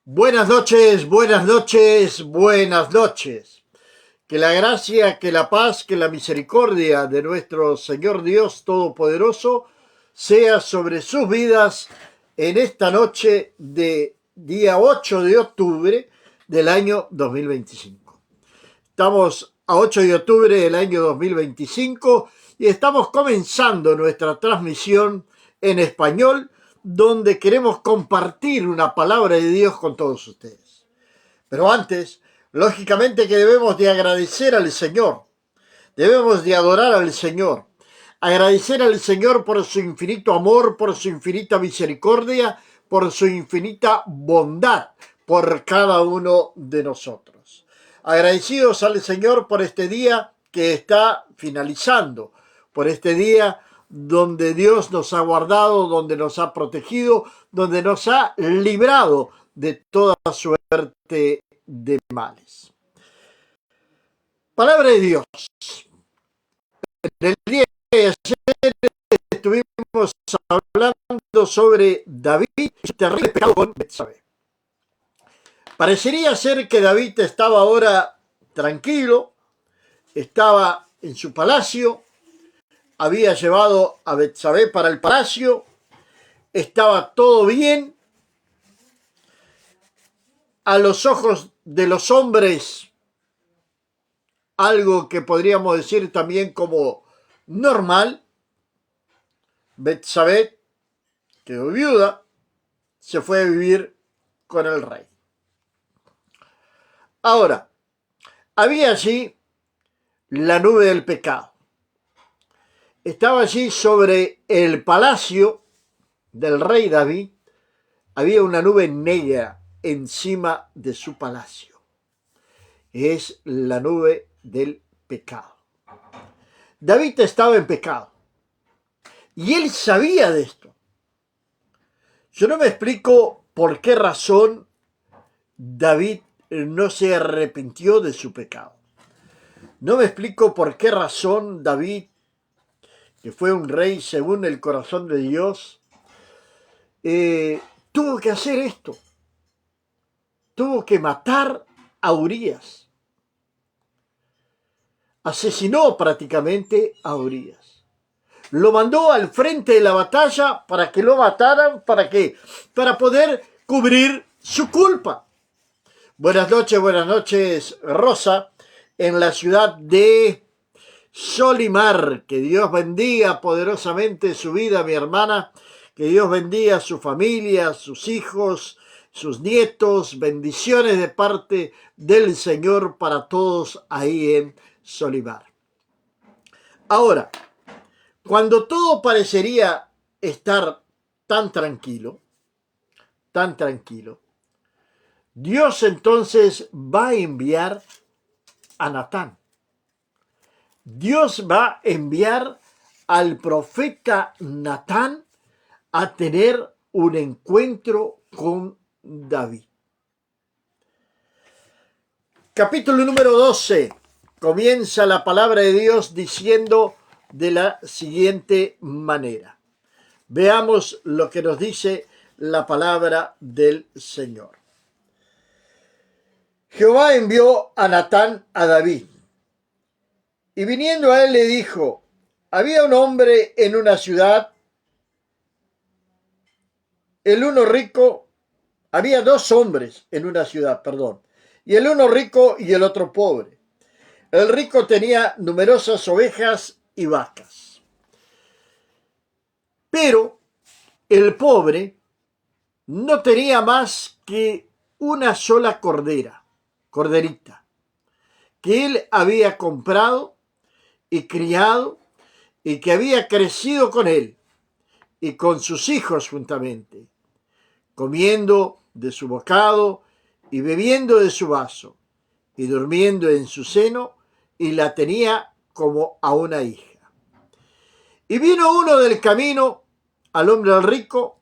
Buenas noches, buenas noches, buenas noches. Que la gracia, que la paz, que la misericordia de nuestro Señor Dios Todopoderoso sea sobre sus vidas en esta noche de día 8 de octubre del año 2025. Estamos a 8 de octubre del año 2025 y estamos comenzando nuestra transmisión en español donde queremos compartir una palabra de Dios con todos ustedes. Pero antes, lógicamente que debemos de agradecer al Señor, debemos de adorar al Señor, agradecer al Señor por su infinito amor, por su infinita misericordia, por su infinita bondad por cada uno de nosotros. Agradecidos al Señor por este día que está finalizando, por este día donde Dios nos ha guardado, donde nos ha protegido, donde nos ha librado de toda suerte de males. Palabra de Dios. En el día de ayer estuvimos hablando sobre David y su terrible pecado con Betsabé. Parecería ser que David estaba ahora tranquilo, estaba en su palacio, había llevado a Betsabé para el palacio, estaba todo bien. A los ojos de los hombres, algo que podríamos decir también como normal. Betsabé quedó viuda, se fue a vivir con el rey. Ahora, había allí la nube del pecado. Estaba allí sobre el palacio del rey David, había una nube negra encima de su palacio. Es la nube del pecado. David estaba en pecado y él sabía de esto. Yo no me explico por qué razón David no se arrepintió de su pecado. No me explico por qué razón David, que fue un rey según el corazón de Dios, tuvo que hacer esto. Tuvo que matar a Urías. Asesinó prácticamente a Urías. Lo mandó al frente de la batalla para que lo mataran. ¿Para qué? Para poder cubrir su culpa. Buenas noches, Rosa, en la ciudad de Solimar. Que Dios bendiga poderosamente su vida, mi hermana. Que Dios bendiga a su familia, sus hijos, sus nietos. Bendiciones de parte del Señor para todos ahí en Solimar. Ahora, cuando todo parecería estar tan tranquilo, Dios entonces va a enviar a Natán. Dios va a enviar al profeta Natán a tener un encuentro con David. Capítulo número 12. Comienza la palabra de Dios diciendo de la siguiente manera. Veamos lo que nos dice la palabra del Señor. Jehová envió a Natán a David, y viniendo a él le dijo: había un hombre en una ciudad, había dos hombres en una ciudad, y el uno rico y el otro pobre. El rico tenía numerosas ovejas y vacas, pero el pobre no tenía más que una sola corderita, que él había comprado y criado y que había crecido con él y con sus hijos juntamente, comiendo de su bocado y bebiendo de su vaso y durmiendo en su seno, y la tenía como a una hija. Y vino uno del camino al hombre rico,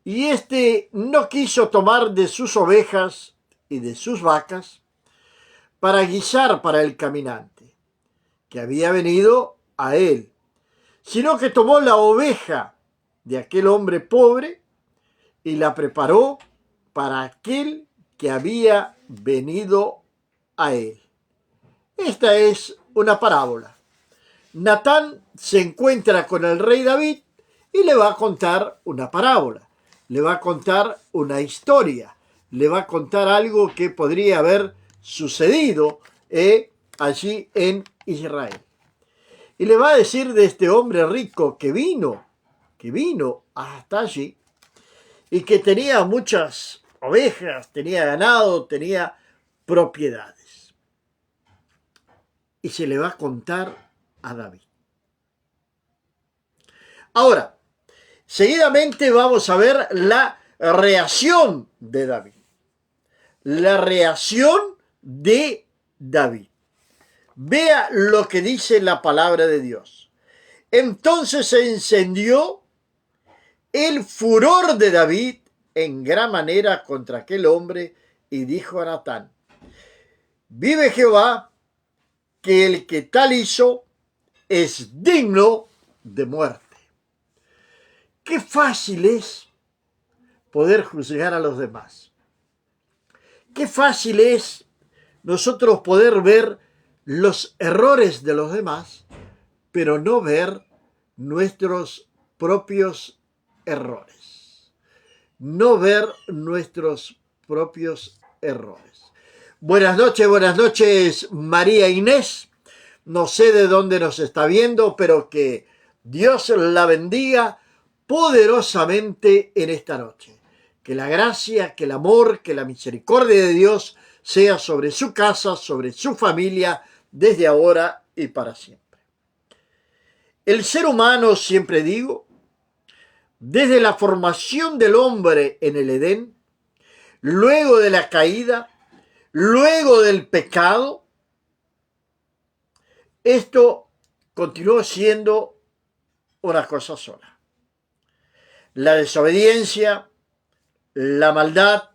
y éste no quiso tomar de sus ovejas y de sus vacas para guisar para el caminante que había venido a él, sino que tomó la oveja de aquel hombre pobre y la preparó para aquel que había venido a él. Esta es una parábola. Natán se encuentra con el rey David y le va a contar una parábola, le va a contar una historia, le va a contar algo que podría haber sucedido allí en Israel. Y le va a decir de este hombre rico que vino hasta allí y que tenía muchas ovejas, tenía ganado, tenía propiedades. Y se le va a contar a David. Ahora, seguidamente vamos a ver la reacción de David. La reacción de David. Vea lo que dice la palabra de Dios. Entonces se encendió el furor de David en gran manera contra aquel hombre y dijo a Natán: vive Jehová, que el que tal hizo es digno de muerte. Qué fácil es poder juzgar a los demás. Qué fácil es nosotros poder ver los errores de los demás, pero no ver nuestros propios errores. No ver nuestros propios errores. Buenas noches, María Inés. No sé de dónde nos está viendo, pero que Dios la bendiga poderosamente en esta noche. Que la gracia, que el amor, que la misericordia de Dios sea sobre su casa, sobre su familia, desde ahora y para siempre. El ser humano, siempre digo, desde la formación del hombre en el Edén, luego de la caída, luego del pecado, esto continuó siendo una cosa sola. La desobediencia, la maldad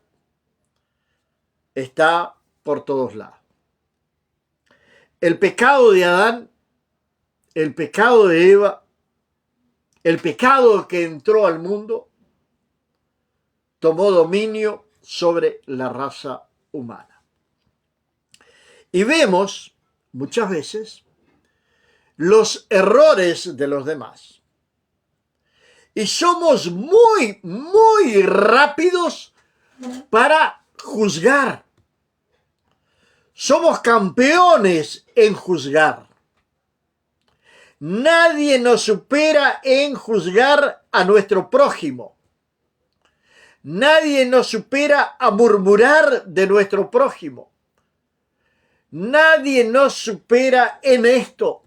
está por todos lados. El pecado de Adán, el pecado de Eva, el pecado que entró al mundo, tomó dominio sobre la raza humana. Y vemos muchas veces los errores de los demás. Y somos muy rápidos para juzgar. Somos campeones en juzgar. Nadie nos supera en juzgar a nuestro prójimo. Nadie nos supera a murmurar de nuestro prójimo. Nadie nos supera en esto.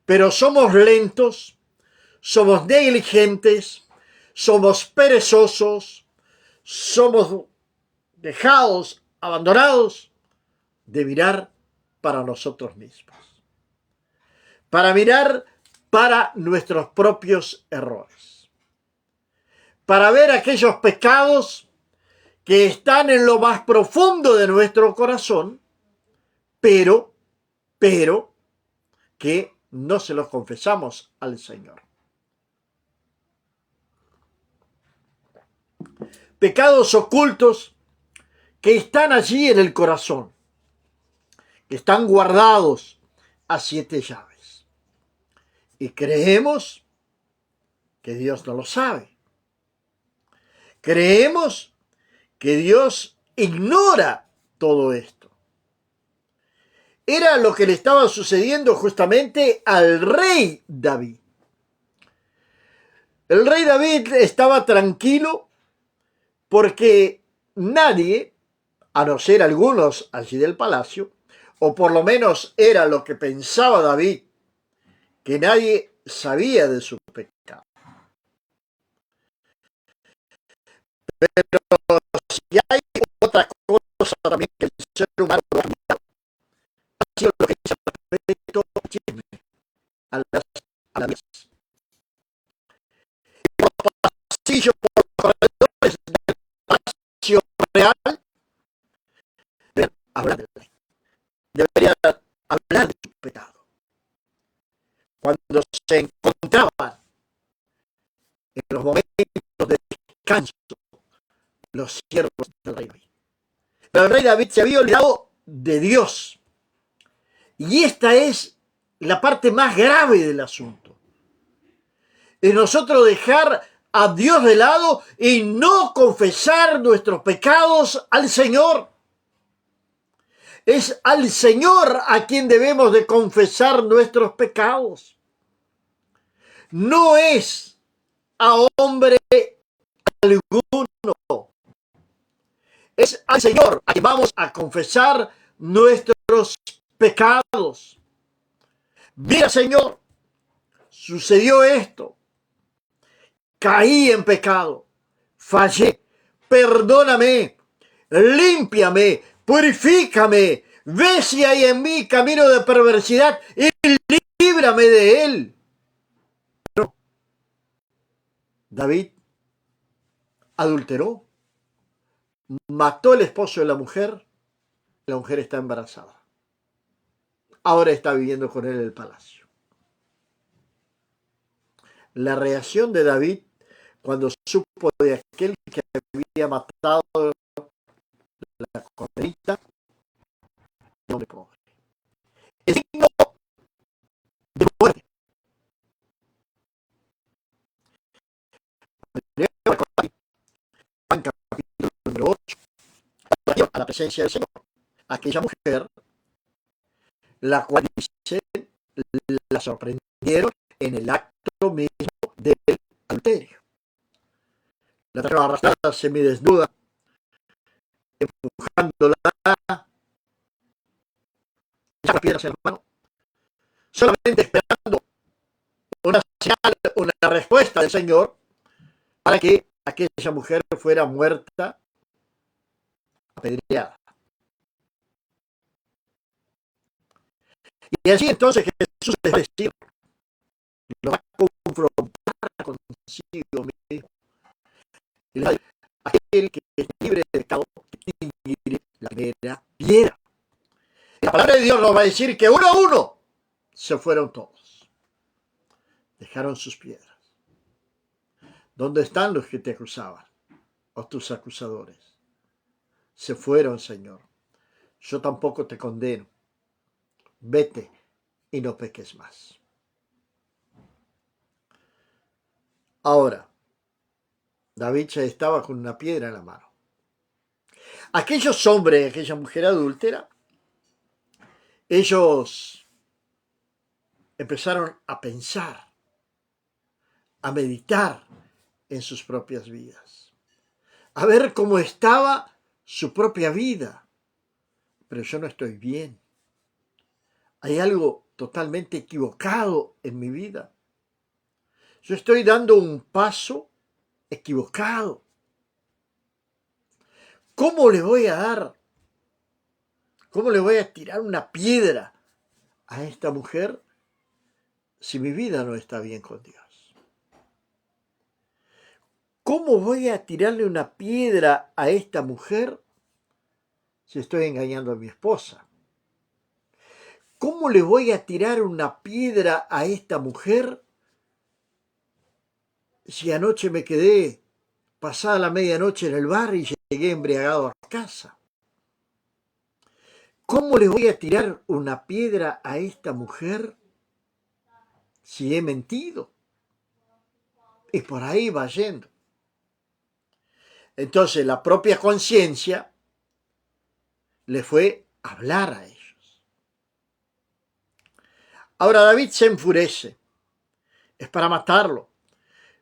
Pero somos lentos, somos negligentes, somos perezosos, somos dejados, abandonados de mirar para nosotros mismos. Para mirar para nuestros propios errores. Para ver aquellos pecados que están en lo más profundo de nuestro corazón, pero que no se los confesamos al Señor. Pecados ocultos que están allí en el corazón, que están guardados a 7 llaves. Y creemos que Dios no lo sabe. Creemos que Dios ignora todo esto. Era lo que le estaba sucediendo justamente al rey David. El rey David estaba tranquilo porque nadie, a no ser algunos allí del palacio, o por lo menos era lo que pensaba David, que nadie sabía de su pecado. Pero si hay otra cosa también que el ser humano ha sido lo que dice respecto a la vida. Por los pasillos, por los corredores del palacio real, deberían hablar de la ley. Deberían hablar de su pecado. Cuando se encontraban en los momentos de descanso, los siervos del rey David. Pero el rey David se había olvidado de Dios. Y esta es la parte más grave del asunto. Es nosotros dejar a Dios de lado y no confesar nuestros pecados al Señor. Es al Señor a quien debemos de confesar nuestros pecados. No es a hombre alguno. Es al Señor a quien vamos a confesar nuestros pecados. Mira, Señor, sucedió esto. Caí en pecado. Fallé. Perdóname. Límpiame. Purifícame. Ve si hay en mí camino de perversidad y líbrame de él. No. David adulteró. Mató al esposo de la mujer está embarazada. Ahora está viviendo con él en el palacio. La reacción de David cuando supo de aquel que había matado la corderita, un hombre pobre. Es digno de muerte. Juan capítulo número 8. A la presencia del Señor. Aquella mujer, la cual dice, la sorprendieron en el acto mismo del adulterio. La trajeron arrastrada, semidesnuda, empujándola, echando las piedras en la mano, solamente esperando una señal, una respuesta del Señor para que aquella mujer fuera muerta, apedreada. Y así entonces Jesús les va a decir, lo va a confrontar consigo mismo. Y les va a decir, aquel que es libre de pecado, que tire la primera piedra. Y la palabra de Dios nos va a decir que uno a uno se fueron todos. Dejaron sus piedras. ¿Dónde están los que te acusaban? O tus acusadores. Se fueron, Señor. Yo tampoco te condeno. Vete y no peques más. Ahora, David ya estaba con una piedra en la mano. Aquellos hombres, aquella mujer adúltera, ellos empezaron a pensar, a meditar en sus propias vidas, a ver cómo estaba su propia vida. Pero yo no estoy bien. Hay algo totalmente equivocado en mi vida. Yo estoy dando un paso equivocado. ¿Cómo le voy a dar? ¿Cómo le voy a tirar una piedra a esta mujer si mi vida no está bien con Dios? ¿Cómo voy a tirarle una piedra a esta mujer si estoy engañando a mi esposa? ¿Cómo le voy a tirar una piedra a esta mujer si anoche me quedé pasada la medianoche en el bar y llegué embriagado a casa? ¿Cómo le voy a tirar una piedra a esta mujer si he mentido? Y por ahí va yendo. Entonces la propia conciencia le fue a hablar a ellos. Ahora David se enfurece. Es para matarlo.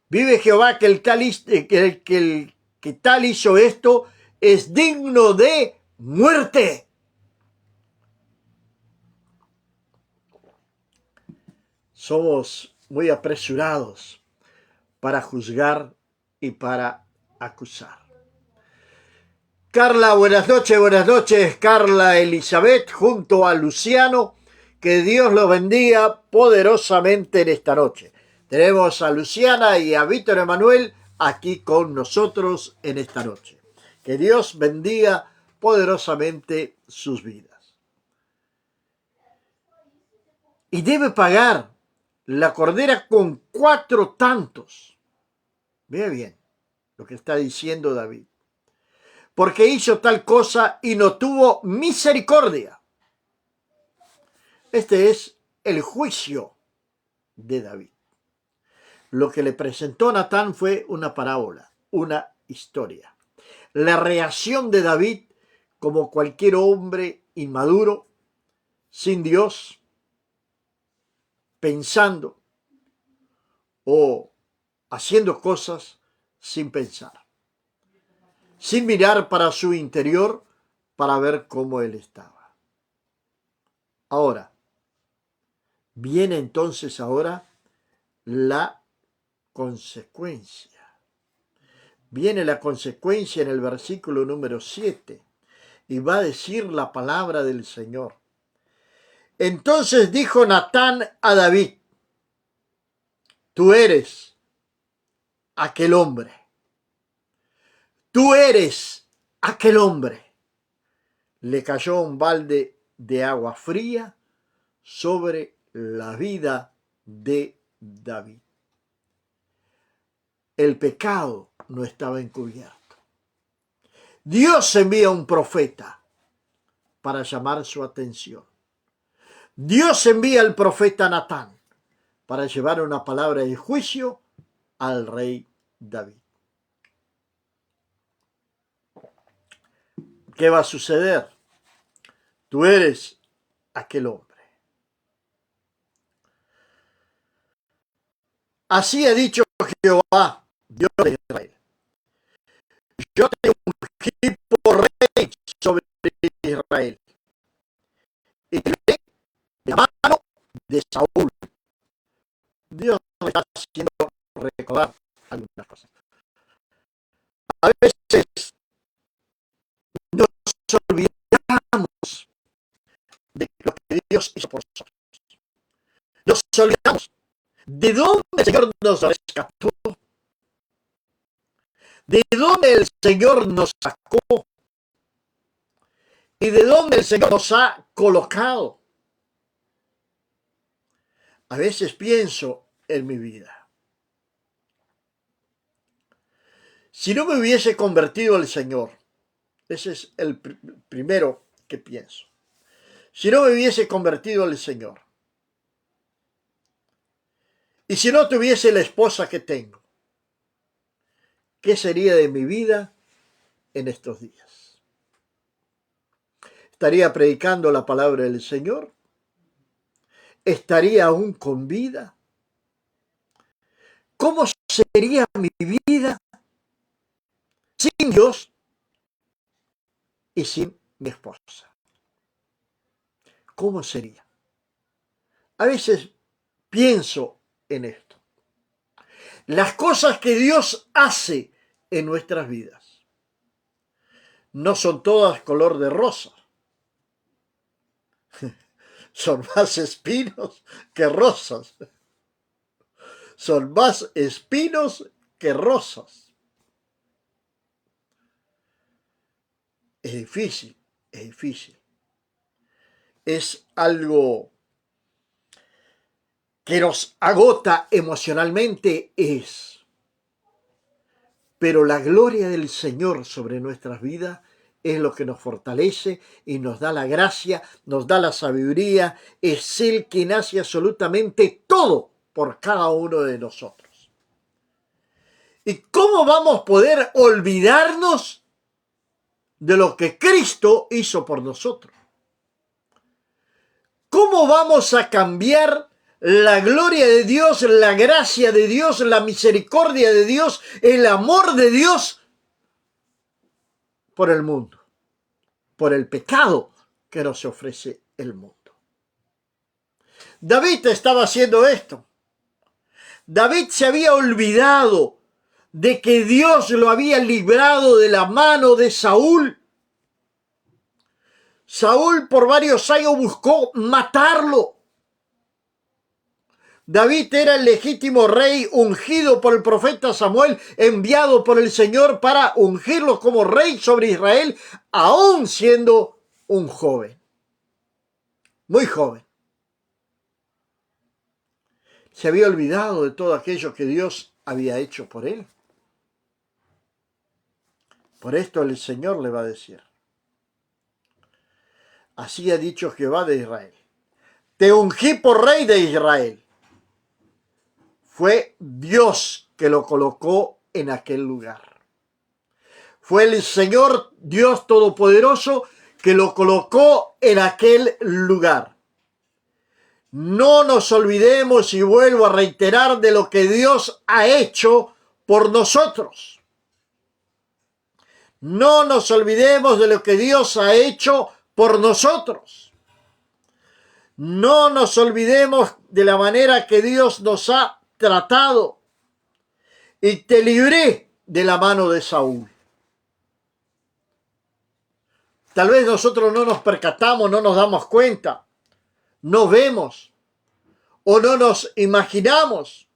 Vive Jehová que el que tal hizo esto es digno de muerte. Somos muy apresurados para juzgar y para acusar. Carla, buenas noches, Carla Elizabeth, junto a Luciano, que Dios los bendiga poderosamente en esta noche. Tenemos a Luciana y a Víctor Emanuel aquí con nosotros en esta noche. Que Dios bendiga poderosamente sus vidas. Y debe pagar la cordera con 4 tantos. Vea bien lo que está diciendo David. porque hizo tal cosa y no tuvo misericordia. Este es el juicio de David. Lo que le presentó Natán fue una parábola, una historia. La reacción de David, como cualquier hombre inmaduro, sin Dios, pensando o haciendo cosas sin pensar, sin mirar para su interior para ver cómo él estaba. Ahora, viene entonces ahora la consecuencia. Viene la consecuencia en el versículo número 7 y va a decir la palabra del Señor. Entonces dijo Natán a David: tú eres aquel hombre. Tú eres aquel hombre. Le cayó un balde de agua fría sobre la vida de David. El pecado no estaba encubierto. Dios envía un profeta para llamar su atención. Dios envía al profeta Natán para llevar una palabra de juicio al rey David. ¿Qué va a suceder? Tú eres aquel hombre. Así ha dicho Jehová, Dios de Israel: yo te ungí por rey sobre Israel, y te libré de la mano de Saúl. Dios nos está haciendo recordar algunas cosas. A veces nos olvidamos de lo que Dios hizo por nosotros. Nos olvidamos de dónde el Señor nos rescató, de dónde el Señor nos sacó y de dónde el Señor nos ha colocado. A veces pienso en mi vida. Si no me hubiese convertido al Señor, ese es el primero que pienso. Si no me hubiese convertido al Señor, y si no tuviese la esposa que tengo, ¿qué sería de mi vida en estos días? ¿Estaría predicando la palabra del Señor? ¿Estaría aún con vida? ¿Cómo sería mi vida sin Dios y sin mi esposa? ¿Cómo sería? A veces pienso en esto. Las cosas que Dios hace en nuestras vidas no son todas color de rosa. Son más espinos que rosas. Son más espinos que rosas. Es difícil, es difícil. Es algo que nos agota emocionalmente, es. Pero la gloria del Señor sobre nuestras vidas es lo que nos fortalece y nos da la gracia, nos da la sabiduría. Es Él quien hace absolutamente todo por cada uno de nosotros. ¿Y cómo vamos a poder olvidarnos de lo que Cristo hizo por nosotros? ¿Cómo vamos a cambiar la gloria de Dios, la gracia de Dios, la misericordia de Dios, el amor de Dios por el mundo, por el pecado que nos ofrece el mundo? David estaba haciendo esto. David se había olvidado de que Dios lo había librado de la mano de Saúl. Saúl por varios años buscó matarlo. David era el legítimo rey ungido por el profeta Samuel, enviado por el Señor para ungirlo como rey sobre Israel, aún siendo un joven, muy joven. Se había olvidado de todo aquello que Dios había hecho por él. Por esto el Señor le va a decir: así ha dicho Jehová de Israel, te ungí por rey de Israel. Fue Dios que lo colocó en aquel lugar. Fue el Señor Dios Todopoderoso que lo colocó en aquel lugar. No nos olvidemos, y vuelvo a reiterar, de lo que Dios ha hecho por nosotros. No nos olvidemos de lo que Dios ha hecho por nosotros. No nos olvidemos de la manera que Dios nos ha tratado. Y te libré de la mano de Saúl. Tal vez nosotros no nos percatamos, no nos damos cuenta, no vemos o no nos imaginamos.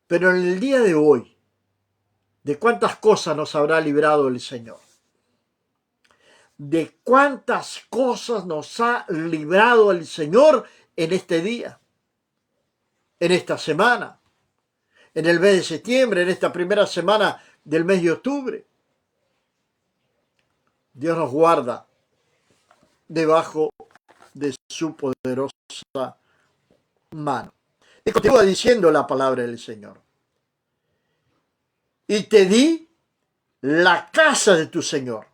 Pero en el día de hoy, ¿de cuántas cosas nos habrá librado el Señor? ¿De cuántas cosas nos ha librado el Señor en este día? En esta semana, en el mes de septiembre, en esta primera semana del mes de octubre. Dios nos guarda debajo de su poderosa mano. Y continúa diciendo la palabra del Señor: y te di la casa de tu Señor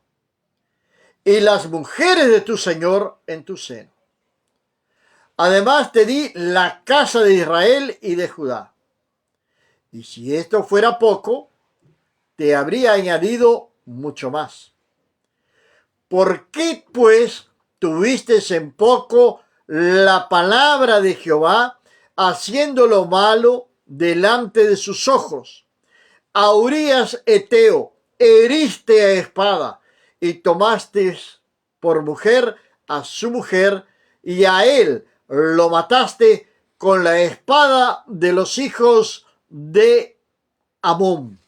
y las mujeres de tu Señor en tu seno. Además te di la casa de Israel y de Judá. Y si esto fuera poco, te habría añadido mucho más. ¿Por qué, pues, tuviste en poco la palabra de Jehová, haciendo lo malo delante de sus ojos? A Urías Eteo heriste a espada y tomaste por mujer a su mujer, y a él lo mataste con la espada de los hijos de Amón.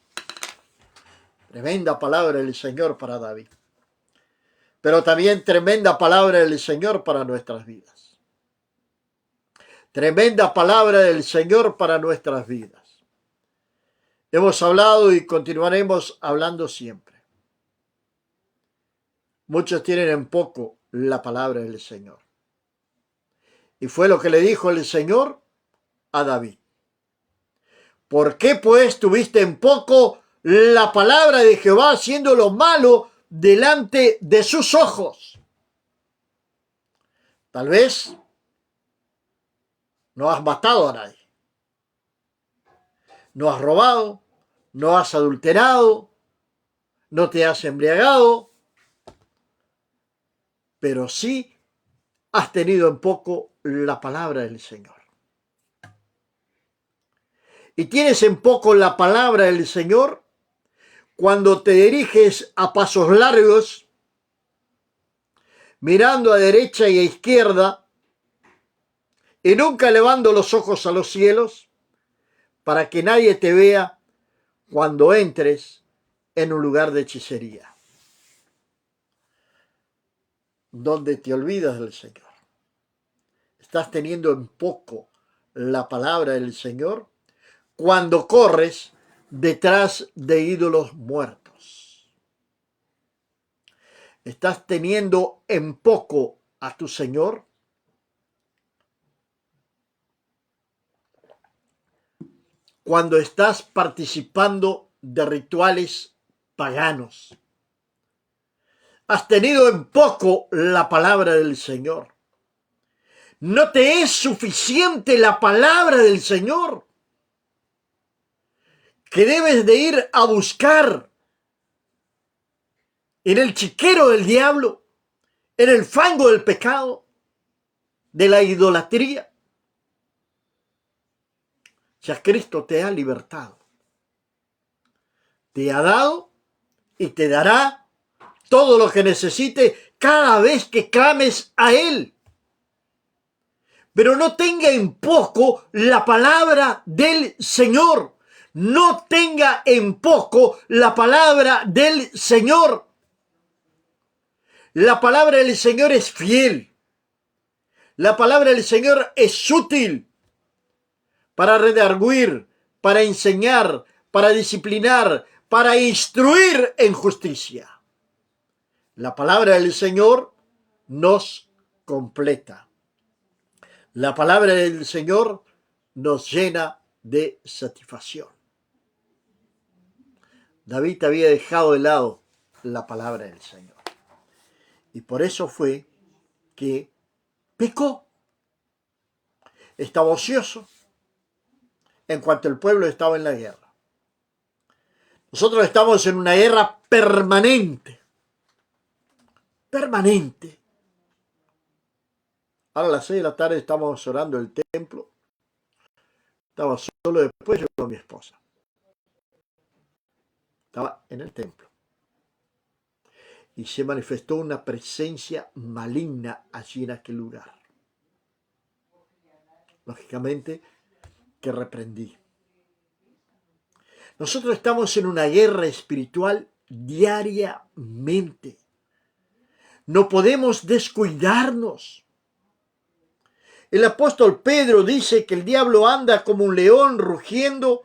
Tremenda palabra del Señor para David, pero también tremenda palabra del Señor para nuestras vidas. Tremenda palabra del Señor para nuestras vidas. Hemos hablado y continuaremos hablando siempre. Muchos tienen en poco la palabra del Señor. Y fue lo que le dijo el Señor a David. ¿Por qué pues tuviste en poco la palabra de Jehová, haciendo lo malo delante de sus ojos? Tal vez no has matado a nadie. No has robado, no has adulterado, no te has embriagado, pero sí has tenido en poco la palabra del Señor. Y tienes en poco la palabra del Señor cuando te diriges a pasos largos, mirando a derecha y a izquierda, y nunca elevando los ojos a los cielos, para que nadie te vea cuando entres en un lugar de hechicería, donde te olvidas del Señor. Estás teniendo en poco la palabra del Señor cuando corres detrás de ídolos muertos. Estás teniendo en poco a tu Señor cuando estás participando de rituales paganos. Has tenido en poco la palabra del Señor. No te es suficiente la palabra del Señor, que debes de ir a buscar en el chiquero del diablo, en el fango del pecado, de la idolatría. Ya Cristo te ha libertado, te ha dado y te dará todo lo que necesite cada vez que clames a Él. Pero no tenga en poco la palabra del Señor. No tenga en poco la palabra del Señor. La palabra del Señor es fiel. La palabra del Señor es útil para redarguir, para enseñar, para disciplinar, para instruir en justicia. La palabra del Señor nos completa. La palabra del Señor nos llena de satisfacción. David había dejado de lado la palabra del Señor. Y por eso fue que pecó. Estaba ocioso en cuanto el pueblo estaba en la guerra. Nosotros estamos en una guerra permanente. Permanente. Ahora a las 6 de la tarde estamos orando el templo. Estaba solo, después llegó mi esposa. Estaba en el templo. Y se manifestó una presencia maligna allí en aquel lugar. Lógicamente que reprendí. Nosotros estamos en una guerra espiritual diariamente. No podemos descuidarnos. El apóstol Pedro dice que el diablo anda como un león rugiendo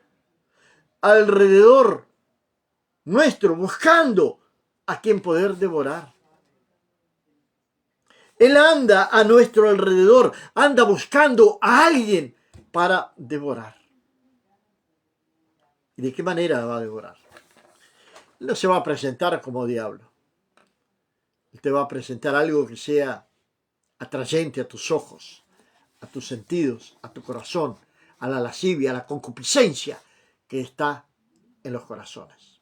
alrededor nuestro, buscando a quien poder devorar. Él anda a nuestro alrededor, anda buscando a alguien para devorar. ¿Y de qué manera va a devorar? Él no se va a presentar como diablo. Él te va a presentar algo que sea atrayente a tus ojos, a tus sentidos, a tu corazón, a la lascivia, a la concupiscencia que está en los corazones.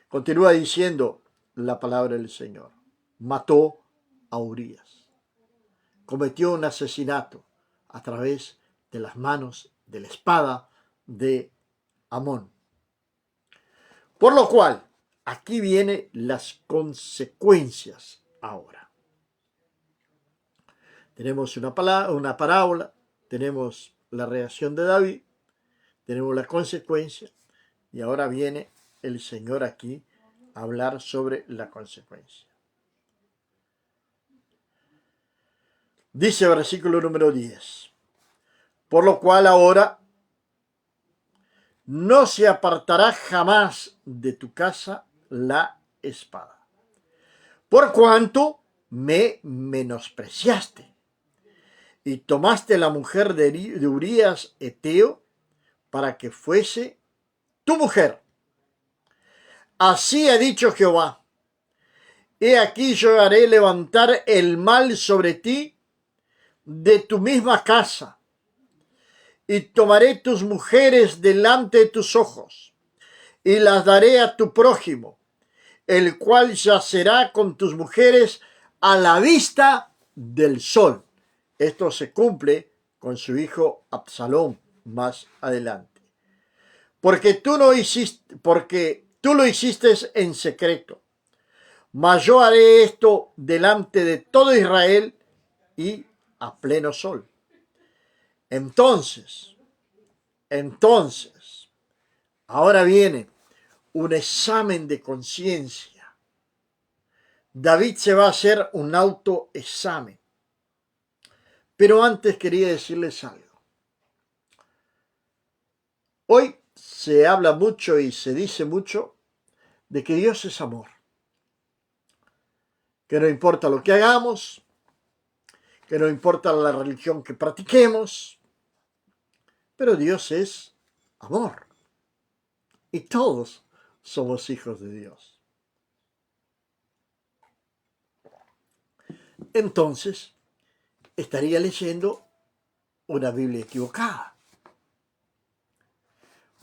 Continúa diciendo la palabra del Señor. Mató a Urías. Cometió un asesinato a través de las manos de la espada de Amón. Por lo cual, aquí vienen las consecuencias ahora. Tenemos una parábola, tenemos la reacción de David, tenemos la consecuencia, y ahora viene el Señor aquí a hablar sobre la consecuencia. Dice versículo número 10. Por lo cual ahora no se apartará jamás de tu casa la espada, por cuanto me menospreciaste y tomaste la mujer de Urías Eteo para que fuese tu mujer. Así ha dicho Jehová: he aquí yo haré levantar el mal sobre ti de tu misma casa, y tomaré tus mujeres delante de tus ojos, y las daré a tu prójimo, el cual yacerá con tus mujeres a la vista del sol. Esto se cumple con su hijo Absalón más adelante. Porque tú lo hiciste en secreto, mas yo haré esto delante de todo Israel y a pleno sol. Entonces, ahora viene un examen de conciencia. David se va a hacer un autoexamen. Pero antes quería decirles algo. Hoy se habla mucho y se dice mucho de que Dios es amor. Que no importa lo que hagamos, que no importa la religión que practiquemos, pero Dios es amor. Y todos somos hijos de Dios. Entonces, estaría leyendo una Biblia equivocada.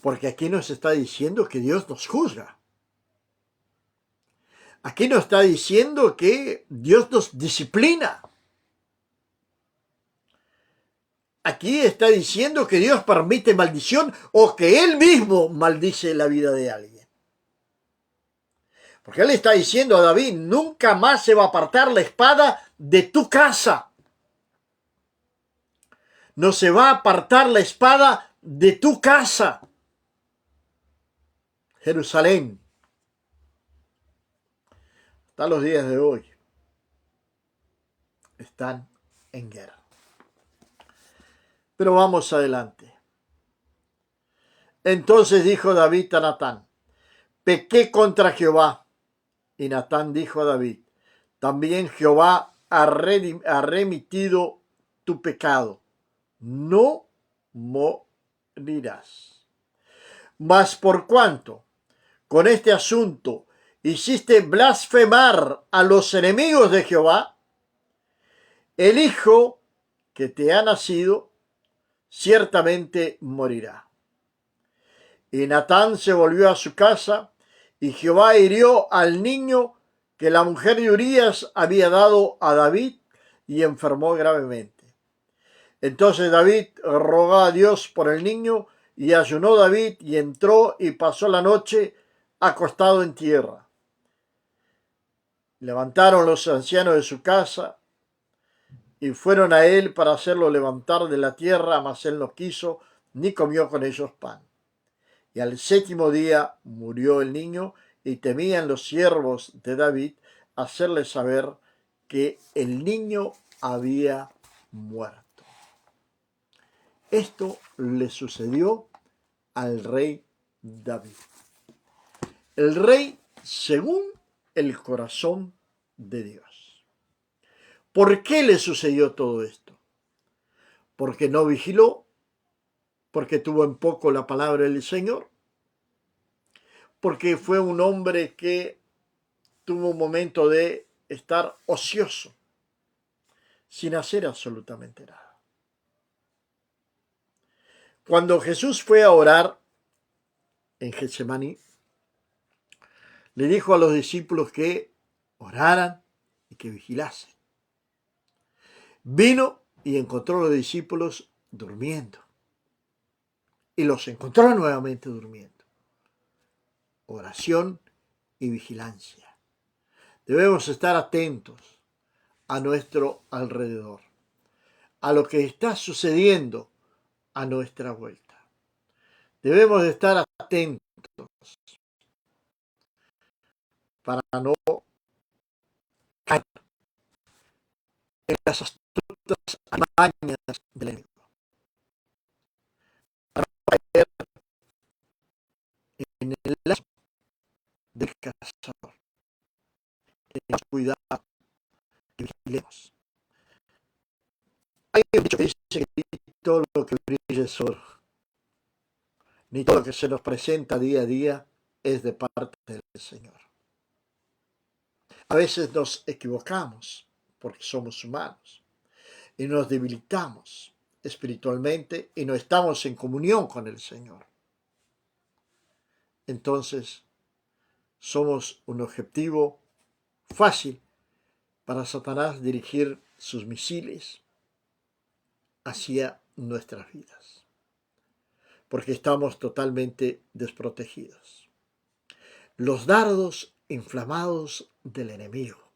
Porque aquí nos está diciendo que Dios nos juzga. Aquí nos está diciendo que Dios nos disciplina. Aquí está diciendo que Dios permite maldición o que Él mismo maldice la vida de alguien. Porque Él está diciendo a David: nunca más se va a apartar la espada de tu casa. No se va a apartar la espada de tu casa. Jerusalén, hasta los días de hoy, están en guerra. Pero vamos adelante. Entonces dijo David a Natán: pequé contra Jehová. Y Natán dijo a David: también Jehová ha remitido tu pecado, no morirás. Mas por cuanto con este asunto hiciste blasfemar a los enemigos de Jehová, el hijo que te ha nacido ciertamente morirá. Y Natán se volvió a su casa, y Jehová hirió al niño que la mujer de Urías había dado a David, y enfermó gravemente. Entonces David rogó a Dios por el niño, y ayunó David, y entró y pasó la noche acostado en tierra. Levantaron los ancianos de su casa, y fueron a él para hacerlo levantar de la tierra, mas él no quiso, ni comió con ellos pan. Y al séptimo día murió el niño, y temían los siervos de David hacerle saber que el niño había muerto. Esto le sucedió al rey David. El rey según el corazón de Dios. ¿Por qué le sucedió todo esto? Porque no vigiló, porque tuvo en poco la palabra del Señor, porque fue un hombre que tuvo un momento de estar ocioso, sin hacer absolutamente nada. Cuando Jesús fue a orar en Getsemaní, le dijo a los discípulos que oraran y que vigilasen. Vino y encontró a los discípulos durmiendo. Y los encontró nuevamente durmiendo. Oración y vigilancia. Debemos estar atentos a nuestro alrededor, a lo que está sucediendo a nuestra vuelta. Debemos de estar atentos para no caer en las astutas armañas del enemigo, para no caer en el lazo del cazador. Tengamos cuidado y vigilemos. Hay un dicho que dice que ni todo lo que brilla es oro, ni todo lo que se nos presenta día a día es de parte del Señor. A veces nos equivocamos porque somos humanos y nos debilitamos espiritualmente y no estamos en comunión con el Señor. Entonces somos un objetivo fácil para Satanás dirigir sus misiles hacia nuestras vidas, porque estamos totalmente desprotegidos. Los dardos inflamados del enemigo.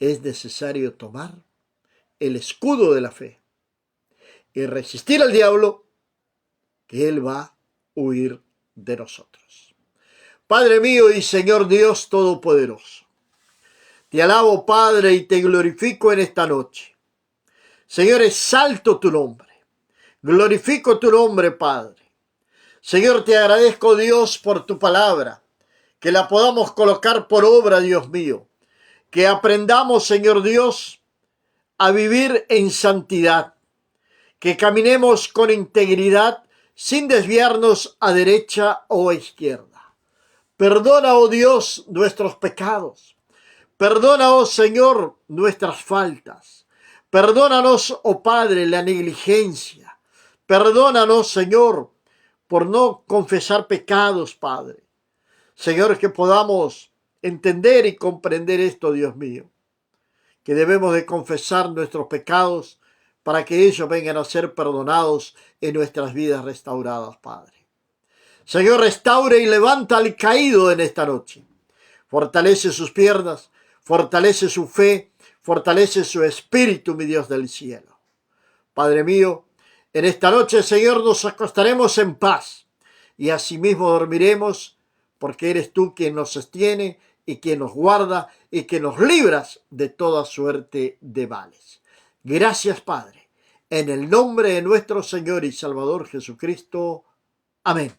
Es necesario tomar el escudo de la fe y resistir al diablo, que él va a huir de nosotros. Padre mío y Señor Dios Todopoderoso, te alabo, Padre, y te glorifico en esta noche. Señor, exalto tu nombre, glorifico tu nombre, Padre. Señor, te agradezco, Dios, por tu palabra, que la podamos colocar por obra, Dios mío, que aprendamos, Señor Dios, a vivir en santidad, que caminemos con integridad sin desviarnos a derecha o a izquierda. Perdona, oh Dios, nuestros pecados. Perdona, oh Señor, nuestras faltas. Perdónanos, oh Padre, la negligencia. Perdónanos, Señor, por no confesar pecados, Padre. Señor, que podamos entender y comprender esto, Dios mío, que debemos de confesar nuestros pecados para que ellos vengan a ser perdonados en nuestras vidas restauradas, Padre. Señor, restaure y levanta al caído en esta noche. Fortalece sus piernas, fortalece su fe, fortalece su espíritu, mi Dios del cielo. Padre mío, en esta noche, Señor, nos acostaremos en paz y asimismo dormiremos, porque eres tú quien nos sostiene y quien nos guarda y que nos libras de toda suerte de males. Gracias, Padre, en el nombre de nuestro Señor y Salvador Jesucristo. Amén.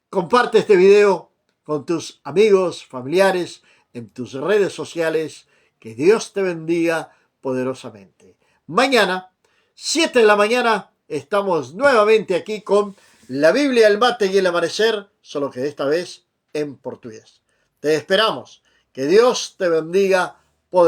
Comparte este video con tus amigos, familiares, en tus redes sociales. Que Dios te bendiga poderosamente. Mañana, 7 de la mañana, estamos nuevamente aquí con la Biblia, el mate y el amanecer, solo que esta vez en portugués. Te esperamos. Que Dios te bendiga poderosamente.